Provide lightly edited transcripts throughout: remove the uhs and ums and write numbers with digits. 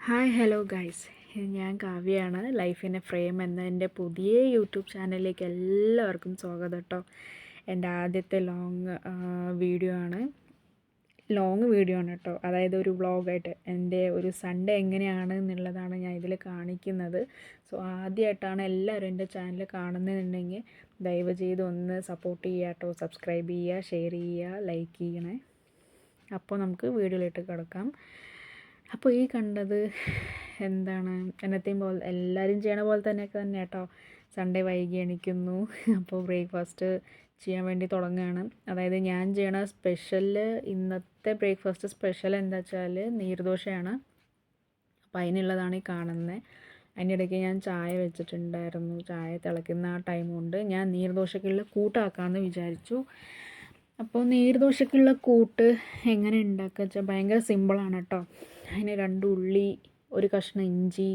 Hi hello guys, ഞാൻ കാവ്യയാണ്. Life in A frame എന്ന എൻ്റെ പുതിയ യൂട്യൂബ് ചാനലിലേക്ക് എല്ലാവർക്കും സ്വാഗതം കേട്ടോ. എൻ്റെ ആദ്യത്തെ ലോങ് വീഡിയോ ആണ് കേട്ടോ. അതായത് ഒരു വ്ളോഗായിട്ട് എൻ്റെ ഒരു സൺഡേ എങ്ങനെയാണ് എന്നുള്ളതാണ് ഞാൻ ഇതിൽ കാണിക്കുന്നത്. സോ ആദ്യമായിട്ടാണ് എല്ലാവരും എൻ്റെ ചാനൽ കാണുന്നതെന്നുണ്ടെങ്കിൽ ദയവ് ചെയ്ത് ഒന്ന് സപ്പോർട്ട് ചെയ്യുക കേട്ടോ. സബ്സ്ക്രൈബ് ചെയ്യുക, ഷെയർ ചെയ്യുക, ലൈക്ക് ചെയ്യണേ. അപ്പോൾ നമുക്ക് വീഡിയോയിലിട്ട് കിടക്കാം. അപ്പോൾ ഈ കണ്ടത് എന്താണ്, എന്നത്തെയും പോലെ എല്ലാവരും ചെയ്യണ പോലെ തന്നെ കേട്ടോ. സൺഡേ വൈകി എണീക്കുന്നു. അപ്പോൾ ബ്രേക്ക്ഫാസ്റ്റ് ചെയ്യാൻ വേണ്ടി തുടങ്ങുകയാണ്. അതായത് ഞാൻ ചെയ്യണ ഇന്നത്തെ ബ്രേക്ക്ഫാസ്റ്റ് സ്പെഷ്യൽ എന്താ വെച്ചാൽ നീർദോശയാണ്. അപ്പോൾ അതിനുള്ളതാണ് ഈ കാണുന്നത്. അതിൻ്റെ ഇടയ്ക്ക് ഞാൻ ചായ വെച്ചിട്ടുണ്ടായിരുന്നു. ചായ തിളയ്ക്കുന്ന ആ ടൈം കൊണ്ട് ഞാൻ നീർദോശയ്ക്കുള്ള കൂട്ടാക്കാമെന്ന് വിചാരിച്ചു. അപ്പോൾ നീർദോശയ്ക്കുള്ള കൂട്ട് എങ്ങനെ ഉണ്ടാക്കുക വെച്ചാൽ ഭയങ്കര സിമ്പിളാണ് കേട്ടോ. അതിന് 2 ഉള്ളി, ഒരു കഷ്ണം ഇഞ്ചി,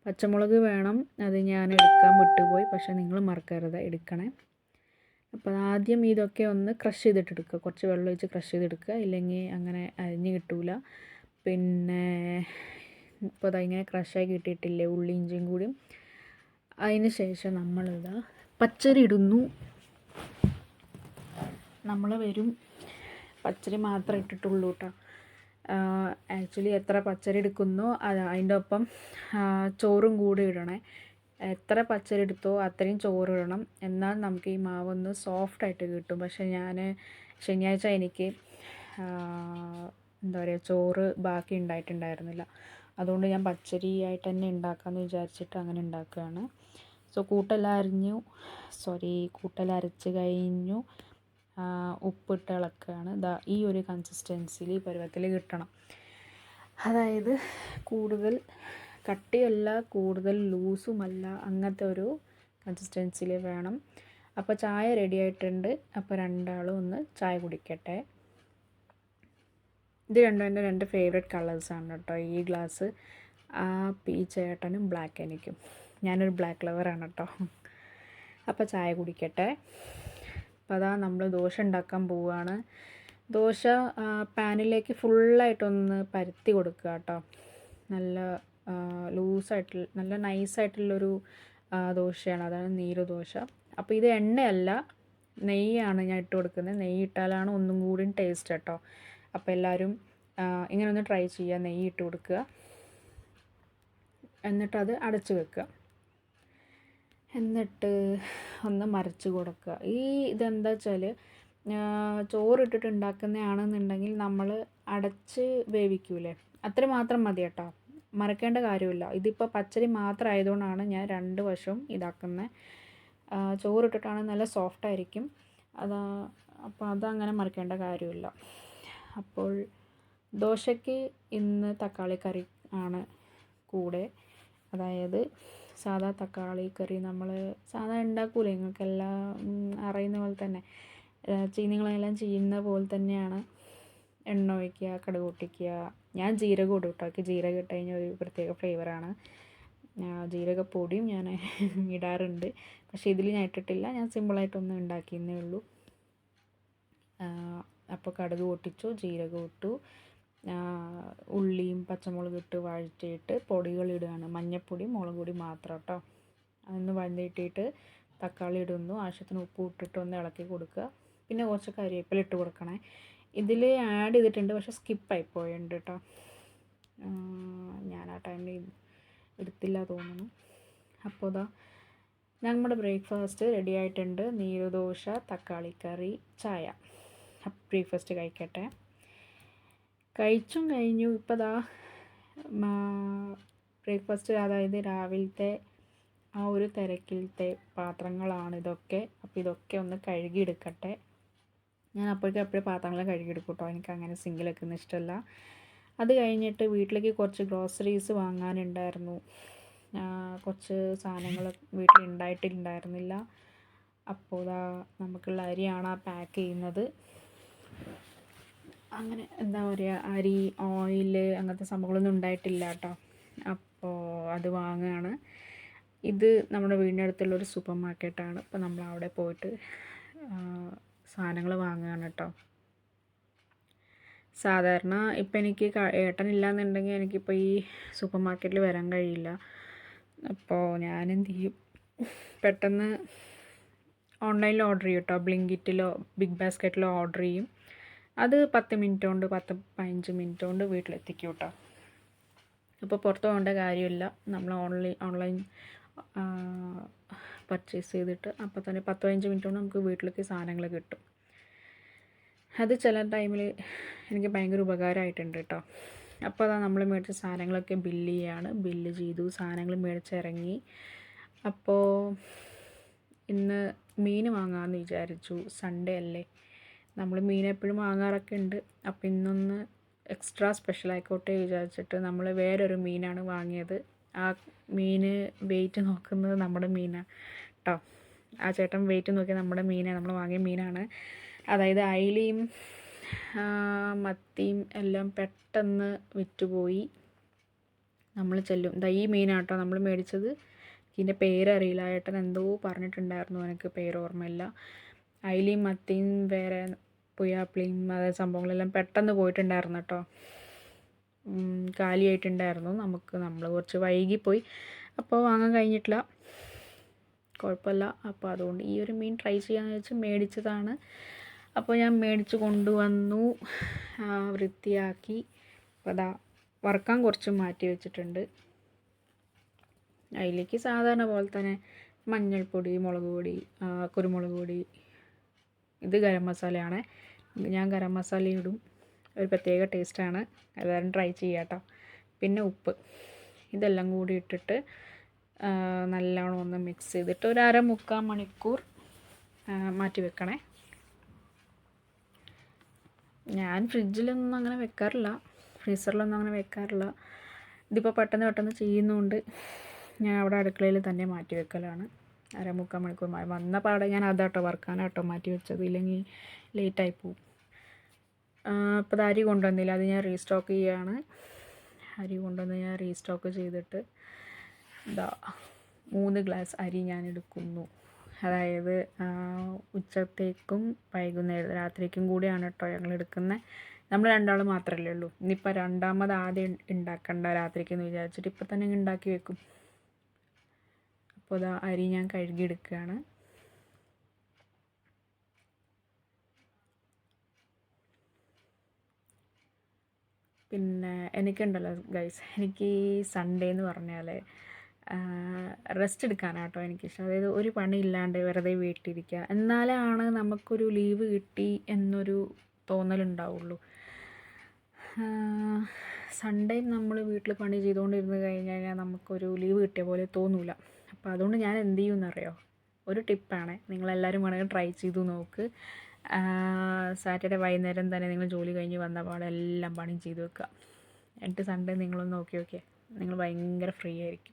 പച്ചമുളക് വേണം. അത് ഞാൻ എടുക്കാൻ വിട്ടുപോയി, പക്ഷേ നിങ്ങൾ മറക്കരുത് എടുക്കണേ. അപ്പോൾ ആദ്യം ഇതൊക്കെ ഒന്ന് ക്രഷ് ചെയ്തിട്ടെടുക്കുക. കുറച്ച് വെള്ളം ഒഴിച്ച് ക്രഷ് ചെയ്തെടുക്കുക, ഇല്ലെങ്കിൽ അങ്ങനെ അരിഞ്ഞ് കിട്ടൂല. പിന്നെ ഇപ്പോൾ അതിങ്ങനെ ക്രഷായി കിട്ടിയിട്ടില്ലേ ഉള്ളി ഇഞ്ചിയും കൂടി. അതിന് ശേഷം നമ്മളിതാ പച്ചരി ഇടുന്നു. നമ്മൾ പച്ചരി മാത്രമേ ഇട്ടിട്ടുള്ളൂ കേട്ടോ. ആക്ച്വലി എത്ര പച്ചരി എടുക്കുന്നോ അതിൻ്റെ ഒപ്പം ചോറും കൂടി ഇടണേ. എത്ര പച്ചരി എടുത്തോ അത്രയും ചോറ് ഇടണം. എന്നാൽ നമുക്ക് ഈ മാവൊന്ന് സോഫ്റ്റായിട്ട് കിട്ടും. പക്ഷേ ഞാൻ ശനിയാഴ്ച എനിക്ക് എന്താ പറയുക, ചോറ് ബാക്കി ഉണ്ടായിട്ടുണ്ടായിരുന്നില്ല. അതുകൊണ്ട് ഞാൻ പച്ചരി ആയിട്ട് തന്നെ ഉണ്ടാക്കാമെന്ന് വിചാരിച്ചിട്ട് അങ്ങനെ ഉണ്ടാക്കുകയാണ്. സോ കൂട്ടെല്ലാം അരച്ച് കഴിഞ്ഞു. ഉപ്പിട്ട് ഇളക്കുകയാണ്. ഈ ഒരു കൺസിസ്റ്റൻസിയിൽ, ഈ പരുവത്തിൽ കിട്ടണം. അതായത് കൂടുതൽ കട്ടിയല്ല, കൂടുതൽ ലൂസുമല്ല, അങ്ങനത്തെ ഒരു കൺസിസ്റ്റൻസിയിൽ വേണം. അപ്പോൾ ചായ റെഡി ആയിട്ടുണ്ട്. അപ്പോൾ രണ്ടാളും ഒന്ന് ചായ കുടിക്കട്ടെ. ഇത് രണ്ടും എൻ്റെ 2 ഫേവറേറ്റ് കളേഴ്സാണ് കേട്ടോ. ഈ ഗ്ലാസ് പീച്ച് ചേട്ടനും ബ്ലാക്ക് എനിക്കും. ഞാനൊരു ബ്ലാക്ക് ലവറാണ് കേട്ടോ. അപ്പോൾ ചായ കുടിക്കട്ടെ. അപ്പോൾ അതാ നമ്മൾ ദോശ ഉണ്ടാക്കാൻ പോവുകയാണ്. ദോശ പാനിലേക്ക് ഫുള്ളായിട്ടൊന്ന് പരത്തി കൊടുക്കുക കേട്ടോ. നല്ല ലൂസായിട്ടുള്ള, നല്ല നൈസായിട്ടുള്ളൊരു ദോശയാണ്. അതാണ് നീർദോശ. അപ്പോൾ ഇത് എണ്ണയല്ല, നെയ്യാണ് ഞാൻ ഇട്ട് കൊടുക്കുന്നത്. നെയ്യ് ഇട്ടാലാണ് ഒന്നും കൂടി ടേസ്റ്റ് കേട്ടോ. അപ്പോൾ എല്ലാവരും ഇങ്ങനെ ഒന്ന് ട്രൈ ചെയ്യുക. നെയ്യ് ഇട്ട് കൊടുക്കുക, എന്നിട്ടത് അടച്ച് വെക്കുക. എന്നിട്ട് ഒന്ന് മറിച്ച് കൊടുക്കുക. ഇതെന്താ വെച്ചാൽ ചോറിട്ടിട്ട് ഉണ്ടാക്കുന്നതാണെന്നുണ്ടെങ്കിൽ നമ്മൾ അടച്ച് വേവിക്കൂലേ, അത്ര മാത്രം മതി കേട്ടോ. മറക്കേണ്ട കാര്യമില്ല. ഇതിപ്പോൾ പച്ചരി മാത്രം ആയതുകൊണ്ടാണ് ഞാൻ 2 വശവും ഇതാക്കുന്നത്. ചോറിട്ടിട്ടാണ് നല്ല സോഫ്റ്റായിരിക്കും. അപ്പോൾ അതങ്ങനെ മറക്കേണ്ട കാര്യമില്ല. അപ്പോൾ ദോശയ്ക്ക് ഇന്ന് തക്കാളി കറി ആണ് കൂടെ. അതായത് സാധാ തക്കാളി കറി നമ്മൾ സാധാ ഉണ്ടാക്കൂലേ, നിങ്ങൾക്കെല്ലാം അറിയുന്ന പോലെ തന്നെ, നിങ്ങളെല്ലാം ചെയ്യുന്ന പോലെ തന്നെയാണ്. എണ്ണ ഒഴിക്കുക, കടുക് പൊട്ടിക്കുക. ഞാൻ ജീരകം ഇടും കേട്ടോ. ജീരകം ഇട്ട് കഴിഞ്ഞാൽ ഒരു പ്രത്യേക ഫ്ലേവറാണ്. ജീരകപ്പൊടിയും ഞാൻ ഇടാറുണ്ട്, പക്ഷേ ഇതിൽ ഞാൻ ഇട്ടിട്ടില്ല. ഞാൻ സിമ്പിളായിട്ടൊന്ന് ഉണ്ടാക്കിയെന്നേ ഉള്ളൂ. അപ്പോൾ കടുക് പൊട്ടിച്ചു, ജീരകം ഇട്ടു, ഉള്ളിയും പച്ചമുളകും ഇട്ട് വഴറ്റിയിട്ട് പൊടികളിടുകയാണ്. മഞ്ഞൾപ്പൊടി, മുളക് പൊടി മാത്രം കേട്ടോ. അതൊന്ന് വഴറ്റിയിട്ട് തക്കാളി ഇടുന്നു. ആവശ്യത്തിന് ഉപ്പ് ഇട്ടിട്ട് ഒന്ന് ഇളക്കി കൊടുക്കുക. പിന്നെ കുറച്ച് കരിവേപ്പില ഇട്ട് കൊടുക്കണേ. ഇതിൽ ആഡ് ചെയ്തിട്ടുണ്ട്, പക്ഷെ സ്കിപ്പായി പോയിട്ടുണ്ട് കേട്ടോ. ഞാൻ ആ ടൈമിൽ എടുത്തില്ല തോന്നുന്നു. അപ്പോൾ നമ്മുടെ ബ്രേക്ക്ഫാസ്റ്റ് റെഡി ആയിട്ടുണ്ട്. നീർദോശ, തക്കാളിക്കറി, ചായ. ബ്രേക്ക്ഫാസ്റ്റ് കഴിക്കട്ടെ. കഴിച്ചും കഴിഞ്ഞു. ഇപ്പോൾ ബ്രേക്ക്ഫാസ്റ്റ്, അതായത് രാവിലത്തെ ആ ഒരു തിരക്കിലത്തെ പാത്രങ്ങളാണ് ഇതൊക്കെ. അപ്പോൾ ഇതൊക്കെ ഒന്ന് കഴുകിയെടുക്കട്ടെ. ഞാൻ അപ്പോഴേക്കും പാത്രങ്ങൾ കഴുകിയെടുക്കും കേട്ടോ. എനിക്ക് അങ്ങനെ സിങ്കിൽ വെക്കുന്ന ഇഷ്ടമല്ല. അത് കഴിഞ്ഞിട്ട് വീട്ടിലേക്ക് കുറച്ച് ഗ്രോസറീസ് വാങ്ങാനുണ്ടായിരുന്നു. കുറച്ച് സാധനങ്ങൾ വീട്ടിൽ ഉണ്ടായിട്ടുണ്ടായിരുന്നില്ല. അപ്പോൾ നമുക്കുള്ള അരിയാണ് പാക്ക് ചെയ്യുന്നത്. അങ്ങനെ എന്താ പറയുക, അരി, ഓയിൽ, അങ്ങനത്തെ സംഭവങ്ങളൊന്നും ഉണ്ടായിട്ടില്ല കേട്ടോ. അപ്പോൾ അത് വാങ്ങുകയാണ്. ഇത് നമ്മുടെ വീടിനടുത്തുള്ളൊരു സൂപ്പർ മാർക്കറ്റാണ്. അപ്പോൾ നമ്മൾ അവിടെ പോയിട്ട് സാധനങ്ങൾ വാങ്ങുകയാണ് കേട്ടോ. സാധാരണ ഇപ്പം എനിക്ക് ഏട്ടനില്ലാന്നുണ്ടെങ്കിൽ എനിക്കിപ്പോൾ ഈ സൂപ്പർ മാർക്കറ്റിൽ വരാൻ കഴിയില്ല. അപ്പോൾ ഞാൻ എന്ത് ചെയ്യും, പെട്ടെന്ന് ഓൺലൈനിൽ ഓർഡർ ചെയ്യും കേട്ടോ. ബ്ലിങ്കിറ്റിലോ ബിഗ് ബാസ്ക്കറ്റിലോ ഓർഡർ ചെയ്യും. അത് 10 മിനിറ്റ് കൊണ്ട് 15 മിനിറ്റ് കൊണ്ട് വീട്ടിലെത്തിക്കും കേട്ടോ. അപ്പോൾ പുറത്ത് പോകേണ്ട കാര്യമില്ല. നമ്മൾ ഓൺലൈൻ പർച്ചേസ് ചെയ്തിട്ട് അപ്പോൾ തന്നെ 10-15 മിനിറ്റ് കൊണ്ട് നമുക്ക് വീട്ടിലേക്ക് സാധനങ്ങൾ കിട്ടും. അത് ചില ടൈമിൽ എനിക്ക് ഭയങ്കര ഉപകാരമായിട്ടുണ്ട് കേട്ടോ. അപ്പോൾ അതാ നമ്മൾ മേടിച്ച സാധനങ്ങളൊക്കെ ബില്ല് ചെയ്തു, സാധനങ്ങൾ മേടിച്ചിറങ്ങി. അപ്പോൾ ഇന്ന് മീൻ വാങ്ങാമെന്ന് വിചാരിച്ചു. സൺഡേ അല്ലേ, നമ്മൾ മീൻ എപ്പോഴും വാങ്ങാറൊക്കെ ഉണ്ട്. അപ്പോൾ ഇന്നൊന്ന് എക്സ്ട്രാ സ്പെഷ്യൽ ആയിക്കോട്ടെ വിചാരിച്ചിട്ട് നമ്മൾ വേറൊരു മീനാണ് വാങ്ങിയത്. ആ മീൻ വെയിറ്റ് നോക്കുന്നത് നമ്മുടെ മീനാണ് കേട്ടോ. ആ ചേട്ടൻ വെയിറ്റ് നോക്കിയാൽ നമ്മുടെ മീനാണ്, നമ്മൾ വാങ്ങിയ മീനാണ്. അതായത് അയിലയും മത്തിയും എല്ലാം പെട്ടെന്ന് വിറ്റുപോയി. നമ്മൾ ചെല്ലും, ഈ മീനാട്ടോ നമ്മൾ മേടിച്ചത്. ഇതിൻ്റെ പേരറിയില്ല, ഏട്ടൻ എന്തോ പറഞ്ഞിട്ടുണ്ടായിരുന്നു, എനിക്ക് പേര് ഓർമ്മയില്ല. അയിലയും മത്തിയും വേറെ പുയ്യാപ്പിളിയും അതായത് സംഭവങ്ങളെല്ലാം പെട്ടെന്ന് പോയിട്ടുണ്ടായിരുന്നു കേട്ടോ. കാലിയായിട്ടുണ്ടായിരുന്നു. നമ്മൾ കുറച്ച് വൈകിപ്പോയി, അപ്പോൾ വാങ്ങാൻ കഴിഞ്ഞിട്ടില്ല. കുഴപ്പമില്ല. അപ്പോൾ അതുകൊണ്ട് ഈ ഒരു മീൻ ട്രൈ ചെയ്യാമെന്ന് വെച്ച് മേടിച്ചതാണ്. അപ്പോൾ ഞാൻ മേടിച്ച് കൊണ്ടുവന്നു, വൃത്തിയാക്കി. അപ്പോൾ അതാ വറുക്കാൻ കുറച്ച് മാറ്റി വെച്ചിട്ടുണ്ട്. അതിലേക്ക് സാധാരണ പോലെ തന്നെ മഞ്ഞൾപ്പൊടി, മുളക് പൊടി, കുരുമുളക് പൊടി, ഇത് ഗരം മസാലയാണ്. ഞാൻ ഗരം മസാല ഇടും, ഒരു പ്രത്യേക ടേസ്റ്റാണ്. എല്ലാവരും ട്രൈ ചെയ്യാം കേട്ടോ. പിന്നെ ഉപ്പ്, ഇതെല്ലാം കൂടി ഇട്ടിട്ട് നല്ലോണം ഒന്ന് മിക്സ് ചെയ്തിട്ട് ഒരു 1/2-3/4 മണിക്കൂർ മാറ്റി വെക്കണേ. ഞാൻ ഫ്രിഡ്ജിലൊന്നും അങ്ങനെ വെക്കാറില്ല, ഫ്രീസറിലൊന്നും അങ്ങനെ വെക്കാറില്ല. ഇതിപ്പോൾ പെട്ടെന്ന് ചെയ്യുന്നതുകൊണ്ട് ഞാൻ അവിടെ അടുക്കളയിൽ തന്നെ മാറ്റി വെക്കലാണ്. 1/2-3/4 മണിക്കൂർ വന്ന പാടെ ഞാൻ അതാട്ടോ വറുക്കാനാട്ടോ മാറ്റി വെച്ചത്, ഇല്ലെങ്കിൽ ലേറ്റായി പോവും. അപ്പോൾ അരി കൊണ്ടുവന്നില്ല, അത് ഞാൻ റീസ്റ്റോക്ക് ചെയ്യുകയാണ്. അരി കൊണ്ടുവന്ന് ഞാൻ റീസ്റ്റോക്ക് ചെയ്തിട്ട് 3 ഗ്ലാസ് അരി ഞാൻ എടുക്കുന്നു. അതായത് ഉച്ചത്തേക്കും വൈകുന്നേരം രാത്രിക്കും കൂടിയാണ് കേട്ടോ ഞങ്ങൾ എടുക്കുന്നത്. നമ്മൾ രണ്ടാളും മാത്രമല്ലേ ഉള്ളൂ. ഇനിയിപ്പോൾ രണ്ടാമത് ആദ്യം ഉണ്ടാക്കണ്ട രാത്രിക്കെന്ന് വിചാരിച്ചിട്ട് ഇപ്പം തന്നെ ഉണ്ടാക്കി വെക്കും. അപ്പോൾ അരി ഞാൻ കഴുകിയെടുക്കുകയാണ്. പിന്നെ എനിക്കുണ്ടല്ലോ ഗൈസ്, എനിക്ക് സൺഡേ എന്ന് പറഞ്ഞാൽ റെസ്റ്റ് എടുക്കാനാട്ടോ എനിക്കിഷ്ടം. അതായത് ഒരു പണി ഇല്ലാണ്ട് വെറുതെ വീട്ടിലിരിക്കുക, എന്നാലാണ് നമുക്കൊരു ലീവ് കിട്ടി എന്നൊരു തോന്നലുണ്ടാവുള്ളൂ. സൺഡേ നമ്മൾ വീട്ടിൽ പണി ചെയ്തുകൊണ്ടിരുന്ന് കഴിഞ്ഞാൽ നമുക്കൊരു ലീവ് കിട്ടിയ പോലെ തോന്നില്ല. അപ്പോൾ അതുകൊണ്ട് ഞാൻ എന്ത് ചെയ്യുമെന്നറിയോ, ഒരു ടിപ്പാണ്, നിങ്ങളെല്ലാവരും വേണമെങ്കിൽ ട്രൈ ചെയ്തു നോക്ക്. സാറ്റർഡേ വൈകുന്നേരം തന്നെ നിങ്ങൾ ജോലി കഴിഞ്ഞ് വന്ന പാടെ എല്ലാം പണിയും ചെയ്ത് വെക്കുക. എന്നിട്ട് സൺഡേ നിങ്ങളൊന്ന് നോക്കിയേ, നിങ്ങൾ ഭയങ്കര ഫ്രീ ആയിരിക്കും.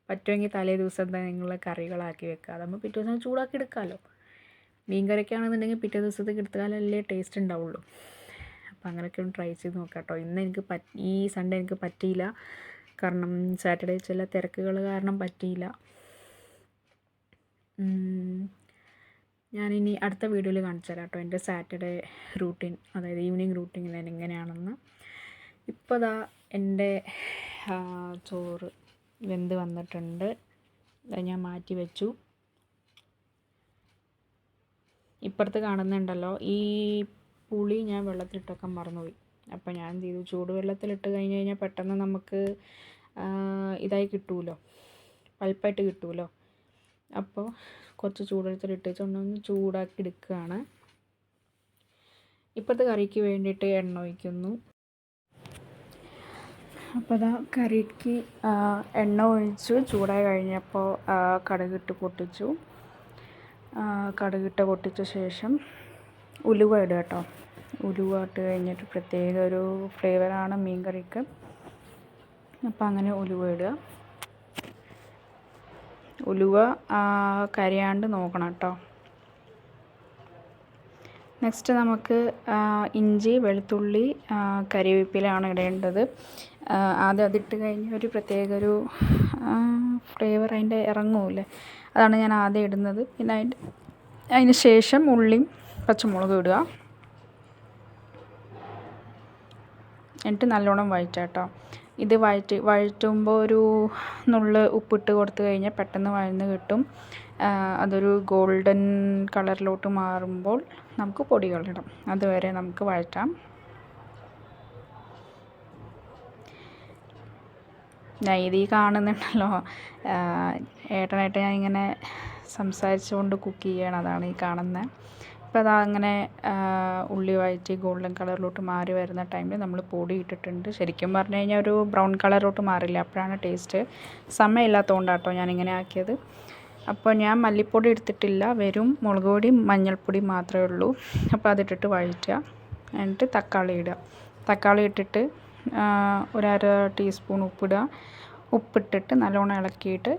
പറ്റുമെങ്കിൽ തലേ ദിവസം തന്നെ നിങ്ങൾ കറികളാക്കി വെക്കുക, അതാകുമ്പോൾ പിറ്റേ ദിവസം ചൂടാക്കി എടുക്കാമല്ലോ. മീൻ കറിക്കാണെന്നുണ്ടെങ്കിൽ പിറ്റേ ദിവസത്തേക്ക് എടുത്താലല്ലേ ടേസ്റ്റ് ഉണ്ടാവുള്ളൂ. അപ്പോൾ അങ്ങനെയൊക്കെ ഒന്ന് ട്രൈ ചെയ്ത് നോക്കാം കേട്ടോ. ഇന്ന് എനിക്ക് ഈ സൺഡേ എനിക്ക് പറ്റിയില്ല, കാരണം സാറ്റർഡേ ചില തിരക്കുകൾ കാരണം പറ്റിയില്ല. ഞാനിനി അടുത്ത വീഡിയോയിൽ കാണിച്ചു തരാം കേട്ടോ എൻ്റെ സാറ്റർഡേ റൂട്ടീൻ, അതായത് ഈവനിങ് റൂട്ടീൻ ഞാൻ എങ്ങനെയാണെന്ന്. ഇപ്പോൾ എൻ്റെ ചോറ് വെന്ത് വന്നിട്ടുണ്ട്, ഞാൻ മാറ്റി വെച്ചു. ഇപ്പുറത്ത് കാണുന്നുണ്ടല്ലോ, ഈ പുളി ഞാൻ വെള്ളത്തിലിട്ടൊക്കെ മറന്നുപോയി. അപ്പോൾ ഞാൻ എന്ത് ചെയ്തു, ചൂടുവെള്ളത്തിലിട്ട് കഴിഞ്ഞ് കഴിഞ്ഞാൽ പെട്ടെന്ന് നമുക്ക് ഇതായി കിട്ടുമല്ലോ, പൾപ്പായിട്ട് കിട്ടുമല്ലോ. അപ്പോൾ കുറച്ച് ചൂടുവെള്ളത്തിലിട്ട് വെച്ചൊന്ന് ചൂടാക്കി എടുക്കുകയാണ്. ഇപ്പോഴത്തെ കറിക്ക് വേണ്ടിയിട്ട് എണ്ണ ഒഴിക്കുന്നു. അപ്പോൾ കറിക്ക് എണ്ണ ഒഴിച്ചു ചൂടായി കഴിഞ്ഞപ്പോൾ കടുകിട്ട് പൊട്ടിച്ച ശേഷം ഉലുവ ഇടുക കേട്ടോ. ഉലുവ ഇട്ട് കഴിഞ്ഞിട്ട് പ്രത്യേക ഒരു ഫ്ലേവറാണ് മീൻ കറിക്ക്. അപ്പോൾ അങ്ങനെ ഉലുവ ഇടുക. ഉലുവ കരിയാണ്ട് നോക്കണം കേട്ടോ. നെക്സ്റ്റ് നമുക്ക് ഇഞ്ചി, വെളുത്തുള്ളി, കരിവേപ്പിലയാണ് ഇടേണ്ടത്. ആദ്യം അതിട്ട് കഴിഞ്ഞ് ഒരു പ്രത്യേക ഒരു ഫ്ലേവർ അതിൻ്റെ ഇറങ്ങൂല്ലേ, അതാണ് ഞാൻ ആദ്യം ഇടുന്നത്. പിന്നെ അതിന് ശേഷം ഉള്ളിയും പച്ചമുളകും ഇടുക. എന്നിട്ട് നല്ലോണം വഴറ്റുക കേട്ടോ. ഇത് വഴറ്റുമ്പോൾ ഒരു നുള്ള് ഉപ്പിട്ട് കൊടുത്തു കഴിഞ്ഞാൽ പെട്ടെന്ന് വഴന്ന് കിട്ടും. അതൊരു ഗോൾഡൻ കളറിലോട്ട് മാറുമ്പോൾ നമുക്ക് പൊടികളിടാം. അതുവരെ നമുക്ക് വഴറ്റാം. ഞാൻ ഇതിൽ കാണുന്നുണ്ടല്ലോ, ഏട്ടനായിട്ട് ഞാനിങ്ങനെ സംസാരിച്ചുകൊണ്ട് കുക്ക് ചെയ്യണം, അതാണ് ഈ കാണുന്നത്. അപ്പോൾ അതാ അങ്ങനെ ഉള്ളി വഴറ്റി ഗോൾഡൻ കളറിലോട്ട് മാറി വരുന്ന ടൈമിൽ നമ്മൾ പൊടി ഇട്ടിട്ടുണ്ട്. ശരിക്കും പറഞ്ഞു കഴിഞ്ഞാൽ ഒരു ബ്രൗൺ കളറിലോട്ട് മാറില്ല, അപ്പോഴാണ് ടേസ്റ്റ്. സമയമില്ലാത്തതുകൊണ്ടാണ് കേട്ടോ ഞാനിങ്ങനെ ആക്കിയത്. അപ്പോൾ ഞാൻ മല്ലിപ്പൊടി എടുത്തിട്ടില്ല, വെറും മുളക് പൊടി മഞ്ഞൾപ്പൊടി മാത്രമേ ഉള്ളൂ. അപ്പോൾ അതിട്ടിട്ട് വഴറ്റുക. എന്നിട്ട് തക്കാളി ഇടുക. തക്കാളി ഇട്ടിട്ട് ഒരു 1/2 ടീസ്പൂൺ ഉപ്പിടുക. ഉപ്പിട്ടിട്ട് നല്ലോണം ഇളക്കിയിട്ട്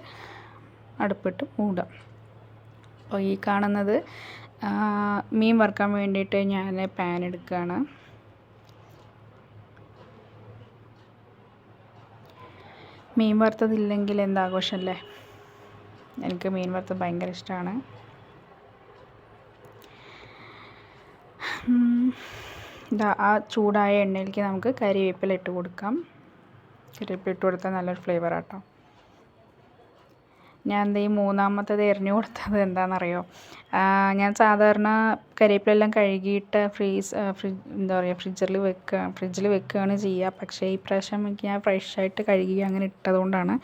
അടുപ്പിട്ട് മൂടുക. അപ്പോൾ ഈ കാണുന്നത് മീൻ വറുക്കാൻ വേണ്ടിയിട്ട് ഞാൻ പാൻ എടുക്കുകയാണ്. മീൻ വറുത്തതില്ലെങ്കിൽ എന്താഘോഷമല്ലേ. എനിക്ക് മീൻ വറുത്തത് ഭയങ്കര ഇഷ്ടമാണ്. ഇതാ ആ ചൂടായ എണ്ണയിലേക്ക് നമുക്ക് കരിവേപ്പില ഇട്ട് കൊടുക്കാം. കരിവേപ്പില ഇട്ട് കൊടുത്താൽ നല്ലൊരു ഫ്ലേവറാട്ടോ. ഞാൻ എന്താ ഈ മൂന്നാമത്തത് എറിഞ്ഞു കൊടുത്തത് എന്താണെന്നറിയോ? ഞാൻ സാധാരണ കരിവേപ്പിലെല്ലാം കഴുകിയിട്ട് ഫ്രിഡ്ജിൽ വെക്കുകയാണ് ചെയ്യുക. പക്ഷേ ഈ പ്രാവശ്യം എനിക്ക് ഞാൻ ഫ്രഷായിട്ട് കഴുകി അങ്ങനെ ഇട്ടതുകൊണ്ടാണ്.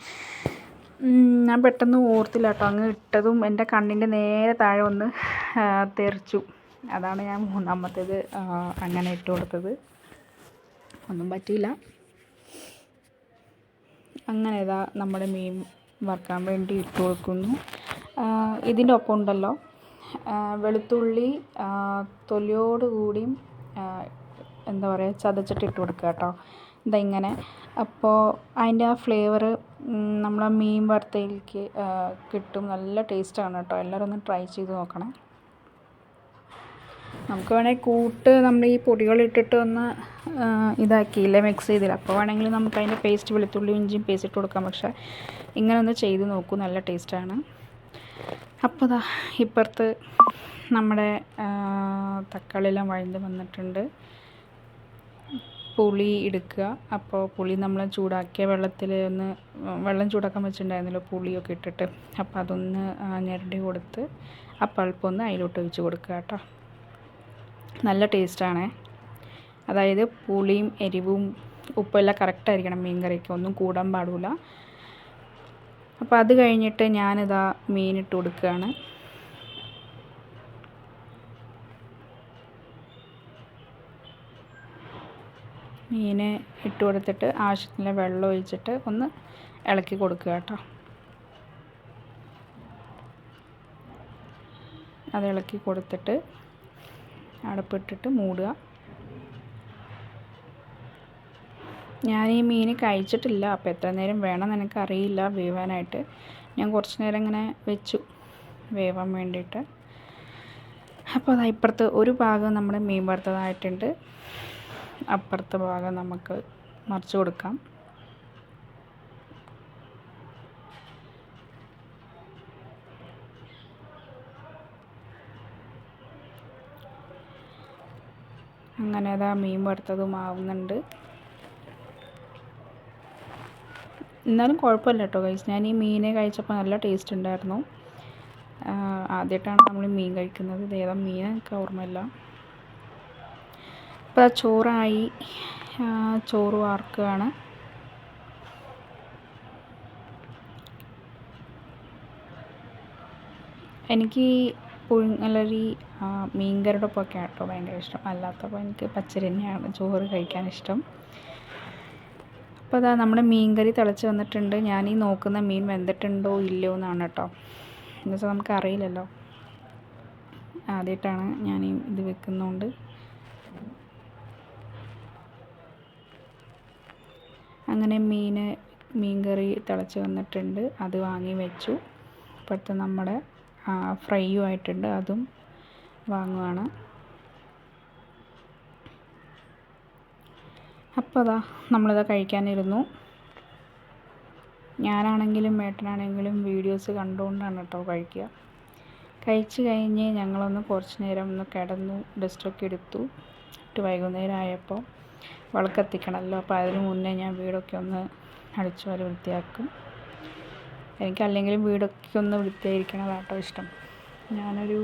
ഞാൻ പെട്ടെന്ന് ഓർത്തില്ല കേട്ടോ, അങ്ങ് ഇട്ടതും എൻ്റെ കണ്ണിൻ്റെ നേരെ താഴെ ഒന്ന് തെറിച്ചു. അതാണ് ഞാൻ മൂന്നാമത്തേത് അങ്ങനെ ഇട്ട് കൊടുത്തത്. ഒന്നും പറ്റിയില്ല. അങ്ങനെ ഇതാ നമ്മുടെ മീൻ വറുക്കാൻ വേണ്ടി ഇട്ട് കൊടുക്കുന്നു. ഇതിൻ്റെ ഒപ്പം ഉണ്ടല്ലോ വെളുത്തുള്ളി തൊലിയോടുകൂടിയും എന്താ പറയുക ചതച്ചിട്ട് ഇട്ട് കൊടുക്കുക കേട്ടോ. ഇങ്ങനെ അപ്പോൾ അതിൻ്റെ ആ ഫ്ലേവർ നമ്മളെ മീൻ വറുത്തതിലേക്ക് കിട്ടും. നല്ല ടേസ്റ്റാണ് കേട്ടോ. എല്ലാവരും ഒന്ന് ട്രൈ ചെയ്ത് നോക്കണം. നമുക്ക് വേണമെങ്കിൽ നമ്മൾ ഈ പൊടികളിട്ടിട്ട് ഒന്ന് ഇതാക്കിയില്ലേ, മിക്സ് ചെയ്തില്ല, അപ്പോൾ വേണമെങ്കിൽ നമുക്ക് അതിൻ്റെ പേസ്റ്റ് വെളുത്തുള്ളി ഇഞ്ചിയും പേസ്റ്റ് ഇട്ട് കൊടുക്കാം. പക്ഷേ ഇങ്ങനെ ഒന്ന് ചെയ്ത് നോക്കൂ, നല്ല ടേസ്റ്റാണ്. അപ്പോൾ ദാ ഇപ്പുറത്ത് നമ്മുടെ തക്കാളിയെല്ലാം വഴണ്ട് വന്നിട്ടുണ്ട്. പുളി എടുക്കുക. അപ്പോൾ പുളി നമ്മൾ ചൂടാക്കിയ വെള്ളം ചൂടാക്കാൻ വെച്ചിട്ടുണ്ടായിരുന്നല്ലോ പുളിയൊക്കെ ഇട്ടിട്ട്. അപ്പോൾ അതൊന്ന് ഞെരടി കൊടുത്ത് ആ പൾപ്പൊന്ന് അതിലോട്ട് ഒഴിച്ച് കൊടുക്കുക കേട്ടോ. നല്ല ടേസ്റ്റാണ്. അതായത് പുളിയും എരിവും ഉപ്പെല്ലാം കറക്റ്റായിരിക്കണം മീൻ കറിക്ക്, ഒന്നും കൂടാൻ പാടില്ല. അപ്പോൾ അത് കഴിഞ്ഞിട്ട് ഞാനിതാ മീനിട്ട് കൊടുക്കുകയാണ്. മീൻ ഇട്ട് കൊടുത്തിട്ട് ആവശ്യത്തിന് വെള്ളം ഒഴിച്ചിട്ട് ഒന്ന് ഇളക്കി കൊടുക്കുക കേട്ടോ. അത് ഇളക്കി കൊടുത്തിട്ട് അടപ്പിട്ടിട്ട് മൂടുക. ഞാൻ ഈ മീൻ കഴിച്ചിട്ടില്ല, അപ്പോൾ എത്ര നേരം വേണമെന്ന് എനിക്കറിയില്ല വേവാനായിട്ട്. ഞാൻ കുറച്ച് നേരം ഇങ്ങനെ വെച്ചു വേവാൻ വേണ്ടിയിട്ട്. അപ്പോൾ അത് ഇപ്പുറത്ത് ഒരു ഭാഗം നമ്മുടെ മീൻ വറുത്തതായിട്ടുണ്ട്, അപ്പുറത്തെ ഭാഗം നമുക്ക് മറിച്ച് കൊടുക്കാം. അങ്ങനെ അതാ മീൻ വറുത്തതും ആവുന്നുണ്ട്. എന്നാലും കുഴപ്പമില്ല കേട്ടോ ഗൈസ്. ഞാൻ ഈ മീനെ കഴിച്ചപ്പോൾ നല്ല ടേസ്റ്റ് ഉണ്ടായിരുന്നു. ആദ്യമായിട്ടാണ് നമ്മൾ മീൻ കഴിക്കുന്നത്. ഇത് ഏതാ മീൻ എനിക്ക് ഓർമ്മയില്ല. ഇപ്പോൾ ചോറായി, ചോറ് വാർക്കുകയാണ്. എനിക്ക് പുഴുങ്ങലരി മീൻകറിയുടെ ഒപ്പമൊക്കെ കേട്ടോ ഭയങ്കര ഇഷ്ടം. അല്ലാത്തപ്പോൾ എനിക്ക് പച്ചരി തന്നെയാണ് ചോറ് കഴിക്കാൻ ഇഷ്ടം. അപ്പോൾ അതാ നമ്മുടെ മീൻകറി തിളച്ച് വന്നിട്ടുണ്ട്. ഞാൻ ഈ നോക്കുന്ന മീൻ വെന്തിട്ടുണ്ടോ ഇല്ലയോ എന്നാണ് കേട്ടോ. എന്നുവെച്ചാൽ നമുക്കറിയില്ലല്ലോ, ആദ്യമായിട്ടാണ് ഞാൻ ഇത് വെക്കുന്നതുകൊണ്ട്. അങ്ങനെ മീൻകറി തിളച്ച് വന്നിട്ടുണ്ട്. അത് വാങ്ങി വെച്ചു. ഇപ്പോഴത്തെ നമ്മുടെ ഫ്രൈയും ആയിട്ടുണ്ട്, അതും വാങ്ങുകയാണ്. അപ്പോൾ അതാ നമ്മളിത് കഴിക്കാനിരുന്നു. ഞാനാണെങ്കിലും ഏട്ടനാണെങ്കിലും വീഡിയോസ് കണ്ടുകൊണ്ടാണ് കേട്ടോ കഴിക്കുക. കഴിച്ച് കഴിഞ്ഞ് ഞങ്ങളൊന്ന് കുറച്ച് നേരം ഒന്ന് കിടന്നു, ഡസ്റ്റൊക്കെ എടുത്തു. വൈകുന്നേരം ആയപ്പോൾ വിളക്കെത്തിക്കണമല്ലോ. അപ്പോൾ അതിന് മുന്നേ ഞാൻ വീടൊക്കെ ഒന്ന് അടിച്ചു വാരി വൃത്തിയാക്കും. എനിക്കല്ലെങ്കിലും വീടൊക്കെ ഒന്ന് വൃത്തിയായിരിക്കണതാട്ടോ ഇഷ്ടം. ഞാനൊരു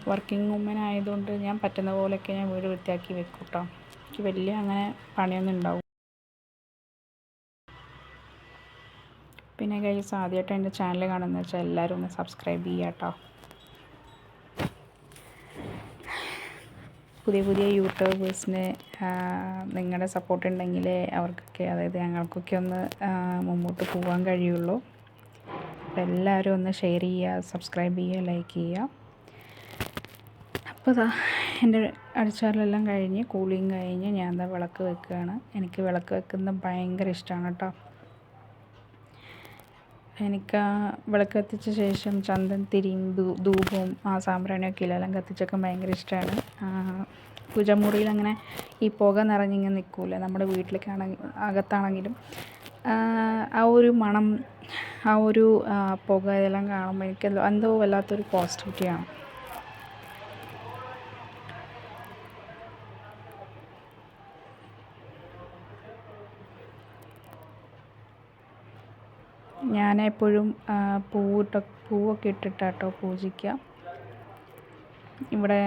വർക്കിംഗ് വുമൻ ആയതുകൊണ്ട് ഞാൻ പറ്റുന്ന പോലെയൊക്കെ ഞാൻ വീട് വൃത്തിയാക്കി വെക്കും കേട്ടോ. എനിക്ക് വലിയ അങ്ങനെ പണിയൊന്നും ഉണ്ടാവും. പിന്നെ ഗൈസ്, ആദ്യമായിട്ട് എൻ്റെ ചാനൽ കാണുന്നത് വെച്ചാൽ എല്ലാവരും ഒന്ന് സബ്സ്ക്രൈബ് ചെയ്യുക കേട്ടോ. പുതിയ പുതിയ യൂട്യൂബേഴ്സിന് നിങ്ങളുടെ സപ്പോർട്ട് ഉണ്ടെങ്കിൽ അവർക്കൊക്കെ, അതായത് ഞങ്ങൾക്കൊക്കെ ഒന്ന് മുമ്പോട്ട് പോകാൻ കഴിയുള്ളൂ. അപ്പോൾ എല്ലാവരും ഒന്ന് ഷെയർ ചെയ്യുക, സബ്സ്ക്രൈബ് ചെയ്യുക, ലൈക്ക് ചെയ്യുക. അപ്പോൾ എൻ്റെ അടിച്ചുവാരലെല്ലാം കഴിഞ്ഞ് കൂളിങ് കഴിഞ്ഞ് ഞാൻ വിളക്ക് വെക്കുകയാണ്. എനിക്ക് വിളക്ക് വെക്കുന്നത് ഭയങ്കര ഇഷ്ടമാണ് കേട്ടോ. എനിക്ക് ആ വിളക്ക് കത്തിച്ച ശേഷം ചന്ദൻ തിരിയും ധൂപവും സാമ്പ്രാണിയൊക്കെ ഇല്ലെല്ലാം കത്തിച്ചൊക്കെ ഭയങ്കര ഇഷ്ടമാണ്. പൂജാമുറിയിൽ അങ്ങനെ ഈ പുക നിറഞ്ഞിങ്ങനെ നിൽക്കൂല. നമ്മുടെ വീട്ടിലേക്കാണെങ്കിൽ അകത്താണെങ്കിലും ആ ഒരു മണം, ആ ഒരു പുക ഇതെല്ലാം കാണുമ്പോൾ എനിക്ക് എന്തോ വല്ലാത്തൊരു പോസിറ്റിവിറ്റിയാണ്. ഞാനെപ്പോഴും പൂവൊക്കെ ഇട്ടിട്ടാട്ടോ പൂജിക്കുക. ഇവിടെ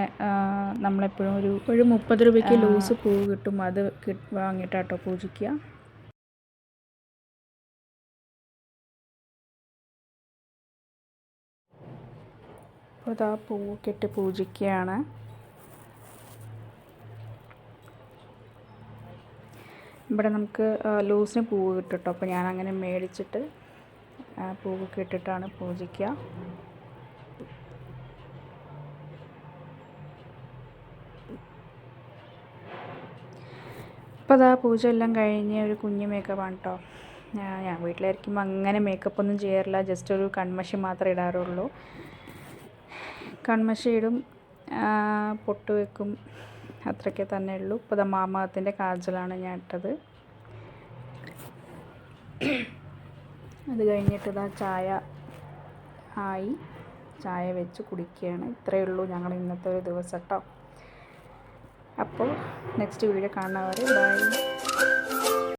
നമ്മളെപ്പോഴും ഒരു 30 രൂപയ്ക്ക് ലൂസ് പൂവ് കിട്ടും. അത് വാങ്ങിയിട്ടാട്ടോ പൂജിക്കുക. അപ്പോൾ ഇതാ പൂവൊക്കെ ഇട്ട് പൂജിക്കുകയാണ്. ഇവിടെ നമുക്ക് ലൂസിന് പൂവ് കിട്ടും കേട്ടോ. അപ്പോൾ ഞാനങ്ങനെ മേടിച്ചിട്ട് പൂവൊക്കെ ഇട്ടിട്ടാണ് പൂജിക്കുക. അപ്പോൾ അതാ പൂജ എല്ലാം കഴിഞ്ഞ് ഒരു കുഞ്ഞ് മേക്കപ്പാണ് കേട്ടോ. ഞാൻ വീട്ടിലായിരിക്കുമ്പോൾ അങ്ങനെ മേക്കപ്പൊന്നും ചെയ്യാറില്ല. ജസ്റ്റ് ഒരു കൺമഷി മാത്രമേ ഇടാറുള്ളൂ. കൺമഷി ഇടും, പൊട്ട് വെക്കും, അത്രയ്ക്ക് തന്നെ ഉള്ളൂ. ഇപ്പോൾ ഇതാ മാമകത്തിൻ്റെ കാജലാണ് ഞാൻ ഇട്ടത്. അത് കഴിഞ്ഞിട്ട് ഇതാ ചായ വെച്ച് കുടിക്കുകയാണ്. ഇത്രയേ ഉള്ളൂ ഞങ്ങൾ ഇന്നത്തെ ഒരു ദിവസം കേട്ടോ. അപ്പോൾ നെക്സ്റ്റ് വീഡിയോ കാണുന്നവരെ ബൈ.